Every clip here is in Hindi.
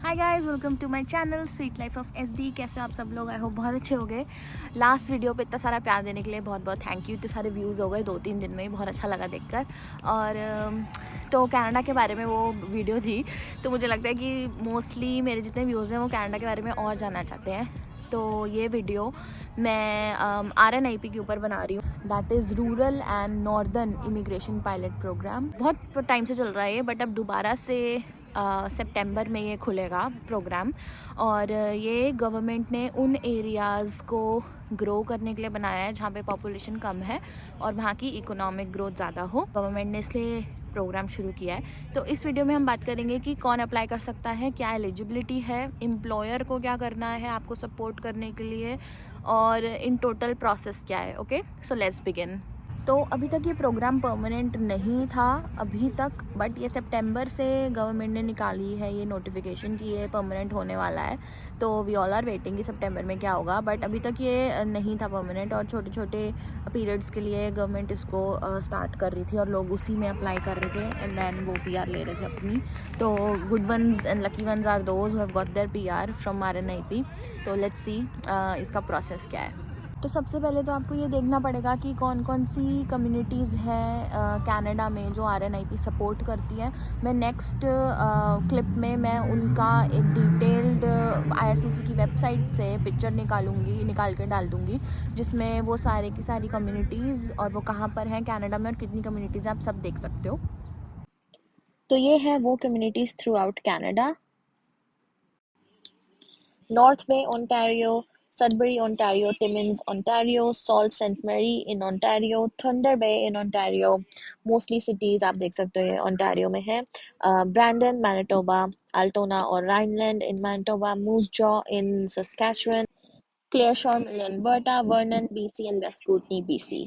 Hi guys, welcome to my channel sweet life of SD. कैसे हो आप सब लोग? आई होप बहुत अच्छे हो गए। लास्ट वीडियो पे इतना सारा प्यार देने के लिए बहुत बहुत थैंक यू। इतने सारे व्यूज़ हो गए 2-3 दिन में ही, बहुत अच्छा लगा देखकर। और तो कनाडा के बारे में वो वीडियो थी, तो मुझे लगता है कि मोस्टली मेरे जितने व्यूज़ हैं वो कनाडा के बारे में और जानना चाहते हैं। तो ये वीडियो मैं RNIP के ऊपर बना रही हूँ, that is rural and northern immigration pilot program. बहुत टाइम से चल रहा है ये, बट अब दोबारा से सितंबर में ये खुलेगा प्रोग्राम। और ये गवर्नमेंट ने उन एरियाज़ को ग्रो करने के लिए बनाया है जहाँ पे पॉपुलेशन कम है और वहाँ की इकोनॉमिक ग्रोथ ज़्यादा हो। गवर्नमेंट ने इसलिए प्रोग्राम शुरू किया है। तो इस वीडियो में हम बात करेंगे कि कौन अप्लाई कर सकता है, क्या एलिजिबिलिटी है, एम्प्लॉयर को क्या करना है आपको सपोर्ट करने के लिए, और इन टोटल प्रोसेस क्या है। Okay, so let's begin. तो अभी तक ये प्रोग्राम परमानेंट नहीं था अभी तक, बट ये सितंबर से गवर्नमेंट ने निकाली है ये नोटिफिकेशन कि ये परमानेंट होने वाला है। तो वी ऑल आर वेटिंग कि सितंबर में क्या होगा, बट अभी तक ये नहीं था परमानेंट और छोटे छोटे पीरियड्स के लिए गवर्नमेंट इसको स्टार्ट कर रही थी और लोग उसी में अप्लाई कर रहे थे एंड देन वो PR ले रहे थे अपनी। तो good ones and lucky ones are those who have got their PR from RNIP। तो लेट्स सी इसका प्रोसेस क्या है। तो सबसे पहले तो आपको ये देखना पड़ेगा कि कौन कौन सी कम्युनिटीज़ हैं कनाडा में जो RNIP सपोर्ट करती है। मैं नेक्स्ट क्लिप में मैं उनका एक डिटेल्ड IRCC की वेबसाइट से पिक्चर निकाल कर डाल दूँगी, जिसमें वो सारे की सारी कम्युनिटीज़ और वो कहाँ पर हैं कनाडा में और कितनी कम्युनिटीज़ आप सब देख सकते हो। तो ये है वो communities through out Canada. North Bay, Ontario, Sudbury, Ontario, Timmins, Ontario, Sault Ste. Marie in Ontario, Thunder Bay in Ontario, mostly cities आप देख सकते हो ये Ontario में है। Brandon, Manitoba, Altona और Rhineland in Manitoba, Moose Jaw in Saskatchewan, Claresholm in Alberta, Vernon, BC and West Kootenay, BC।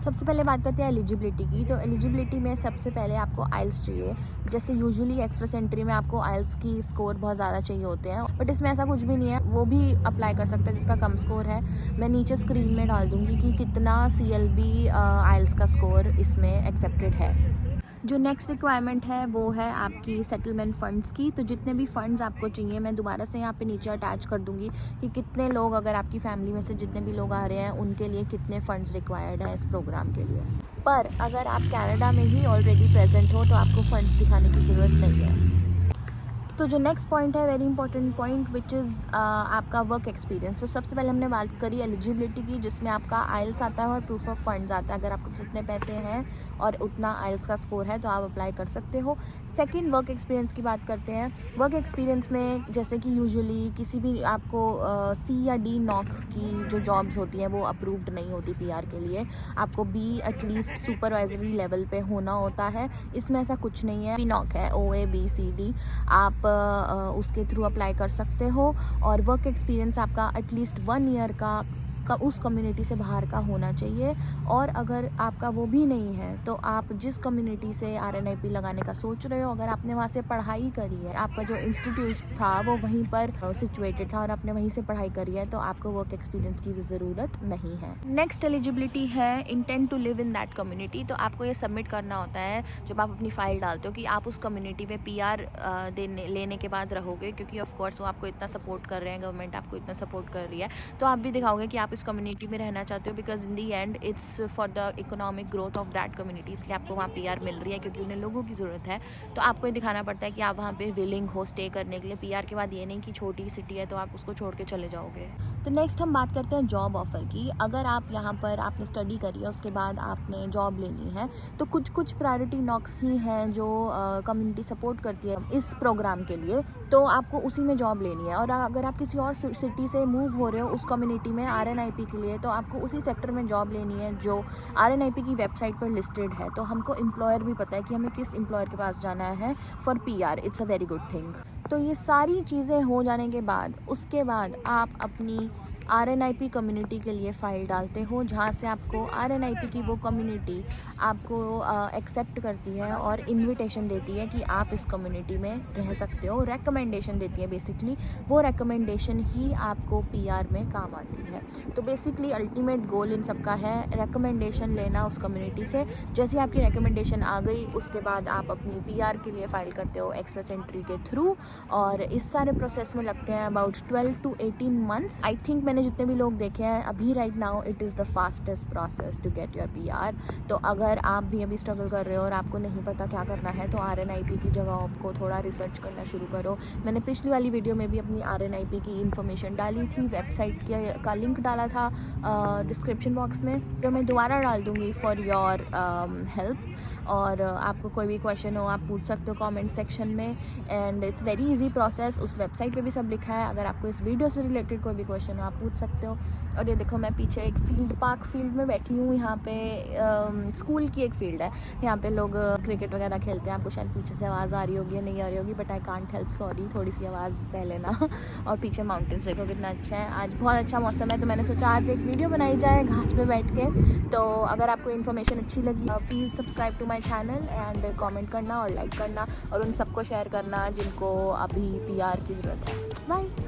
सबसे पहले बात करते हैं एलिजिबिलिटी की। तो एलिजिबिलिटी में सबसे पहले आपको आइल्स चाहिए। जैसे यूजुअली एक्सप्रेस एंट्री में आपको आइल्स की स्कोर बहुत ज़्यादा चाहिए होते हैं, बट इसमें ऐसा कुछ भी नहीं है, वो भी अप्लाई कर सकता है जिसका कम स्कोर है। मैं नीचे स्क्रीन में डाल दूँगी कि कितना CLB आइल्स का स्कोर इसमें एक्सेप्टेड है। जो नेक्स्ट रिक्वायरमेंट है वो है आपकी सेटलमेंट फ़ंड्स की। तो जितने भी फ़ंड्स आपको चाहिए मैं दोबारा से यहाँ पे नीचे अटैच कर दूँगी कि कितने लोग, अगर आपकी फैमिली में से जितने भी लोग आ रहे हैं उनके लिए कितने फ़ंड्स रिक्वायर्ड हैं इस प्रोग्राम के लिए। पर अगर आप कनाडा में ही ऑलरेडी प्रेजेंट हो तो आपको फ़ंड्स दिखाने की ज़रूरत नहीं है। तो जो नेक्स्ट पॉइंट है, very important point, which is आपका वर्क एक्सपीरियंस। तो सबसे पहले हमने बात करी एलिजिबिलिटी की, जिसमें आपका आइल्स आता है और प्रूफ ऑफ फंड्स आता है। अगर आपके पास इतने पैसे हैं और उतना आइल्स का स्कोर है तो आप अप्लाई कर सकते हो। सेकंड, वर्क एक्सपीरियंस की बात करते हैं। वर्क एक्सपीरियंस में जैसे कि यूजुअली किसी भी आपको C या D नॉक की जो जॉब्स होती हैं वो अप्रूव्ड नहीं होती PR के लिए। आपको B एटलीस्ट सुपरवाइजरी लेवल पे होना होता है। इसमें ऐसा कुछ नहीं है, नॉक है OA B C D, आप उसके थ्रू अप्लाई कर सकते हो। और वर्क एक्सपीरियंस आपका एटलीस्ट 1 ईयर का उस कम्युनिटी से बाहर का होना चाहिए। और अगर आपका वो भी नहीं है तो आप जिस कम्युनिटी से RNIP लगाने का सोच रहे हो, अगर आपने वहाँ से पढ़ाई करी है, आपका जो इंस्टीट्यूट था वो वहीं पर सिचुएटेड था और आपने वहीं से पढ़ाई करी है, तो आपको वर्क एक्सपीरियंस की भी ज़रूरत नहीं है। नेक्स्ट एलिजिबिलिटी है intent to live in that community. तो आपको ये सबमिट करना होता है जब आप अपनी फ़ाइल डालते हो कि आप उस कम्युनिटी में PR लेने के बाद रहोगे, क्योंकि ऑफ कोर्स वो आपको इतना सपोर्ट कर रहे हैं, गवर्नमेंट आपको इतना सपोर्ट कर रही है, तो आप भी दिखाओगे कि आप इस कम्युनिटी में रहना चाहते हो, because in the and it's for the economic growth of that community. इसलिए आपको वहाँ PR मिल रही है क्योंकि उन्हें लोगों की ज़रूरत है। तो आपको ये दिखाना पड़ता है कि आप वहाँ पे विलिंग हो स्टे करने के लिए। PR के बाद ये नहीं कि छोटी सिटी है तो आप उसको छोड़ के चले जाओगे। तो नेक्स्ट हम बात करते हैं जॉब ऑफ़र की। अगर आप यहाँ पर आपने स्टडी करी है, उसके बाद आपने जॉब लेनी है, तो कुछ प्रायोरिटी नॉक्स ही हैं जो कम्युनिटी सपोर्ट करती है इस प्रोग्राम के लिए, तो आपको उसी में जॉब लेनी है। और अगर आप किसी और सिटी से मूव हो रहे हो उस कम्युनिटी में RNIP के लिए, तो आपको उसी सेक्टर में जॉब लेनी है जो RNIP की वेबसाइट पर लिस्टेड है। तो हमको एम्प्लॉयर भी पता है कि हमें किस एम्प्लॉयर के पास जाना है for PR। It's a very good thing. तो ये सारी चीज़ें हो जाने के बाद उसके बाद आप अपनी RNIP कम्युनिटी के लिए फ़ाइल डालते हो, जहाँ से आपको RNIP की वो कम्युनिटी आपको एक्सेप्ट करती है और इनविटेशन देती है कि आप इस कम्युनिटी में रह सकते हो, रिकमेंडेशन देती है बेसिकली। वो रिकमेंडेशन ही आपको PR में काम आती है। तो बेसिकली अल्टीमेट गोल इन सबका है रिकमेंडेशन लेना उस कम्युनिटी से। जैसे आपकी रिकमेंडेशन आ गई, उसके बाद आप अपनी PR के लिए फ़ाइल करते हो एक्सप्रेस एंट्री के थ्रू, और इस सारे प्रोसेस में लगते हैं about 12 to 18 months. I think मैंने जितने भी लोग देखे हैं अभी right now it is the fastest process to get your PR। तो अगर आप भी अभी स्ट्रगल कर रहे हो और आपको नहीं पता क्या करना है, तो RNIP की जगह आपको थोड़ा रिसर्च करना शुरू करो। मैंने पिछली वाली वीडियो में भी अपनी RNIP की इन्फॉर्मेशन डाली थी, वेबसाइट का लिंक डाला था डिस्क्रिप्शन बॉक्स में, जो मैं दोबारा डाल दूँगी फॉर योर हेल्प। और आपको कोई भी क्वेश्चन हो आप पूछ सकते हो कमेंट सेक्शन में, and it's very easy process. उस वेबसाइट पे भी सब लिखा है। अगर आपको इस वीडियो से रिलेटेड कोई भी क्वेश्चन हो आप पूछ सकते हो। और ये देखो, मैं पीछे एक पार्क फील्ड में बैठी हूँ। यहाँ पे स्कूल की एक फील्ड है, यहाँ पे लोग क्रिकेट वगैरह खेलते हैं। आपको शायद पीछे से आवाज़ आ रही होगी या नहीं आ रही होगी, but I can't help, sorry, थोड़ी सी आवाज़ सह लेना। और पीछे माउंटेन्स देखो कितना अच्छा है, आज बहुत अच्छा मौसम है। तो मैंने सोचा आज एक वीडियो बनाई जाए घास पे बैठ के। तो अगर आपको इन्फॉर्मेशन अच्छी लगी please subscribe to my channel and comment करना और लाइक करना, और उन सबको शेयर करना जिनको अभी PR की ज़रूरत है। बाय।